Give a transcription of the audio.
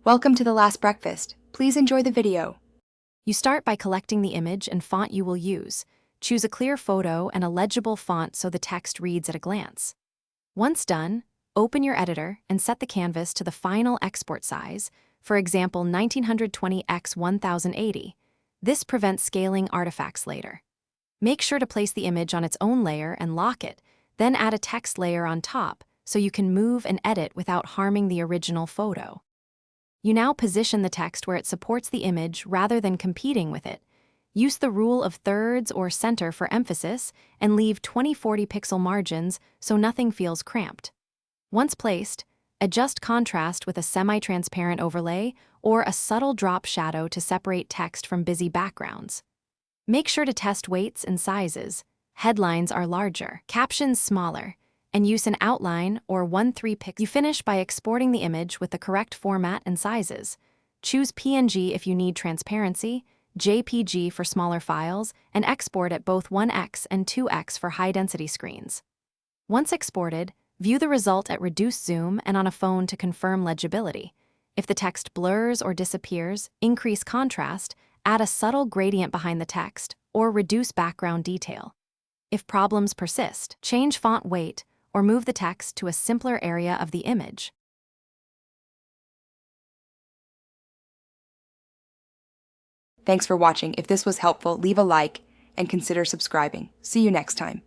Welcome to The Last Breakfast. Please enjoy the video. You start by collecting the image and font you will use. Choose a clear photo and a legible font so the text reads at a glance. Once done, open your editor and set the canvas to the final export size, for example 1920 x 1080. This prevents scaling artifacts later. Make sure to place the image on its own layer and lock it, then add a text layer on top so you can move and edit without harming the original photo. You now position the text where it supports the image rather than competing with it. Use the rule of thirds or center for emphasis and leave 20-40 pixel margins so nothing feels cramped. Once placed, adjust contrast with a semi-transparent overlay or a subtle drop shadow to separate text from busy backgrounds. Make sure to test weights and sizes. Headlines are larger, captions smaller, and use an outline or 1-3 pixel. You finish by exporting the image with the correct format and sizes. Choose PNG if you need transparency, JPG for smaller files, and export at both 1x and 2x for high-density screens. Once exported, view the result at reduced zoom and on a phone to confirm legibility. If the text blurs or disappears, increase contrast, add a subtle gradient behind the text, or reduce background detail. If problems persist, change font weight or move the text to a simpler area of the image. Thanks for watching. If this was helpful, leave a like and consider subscribing. See you next time.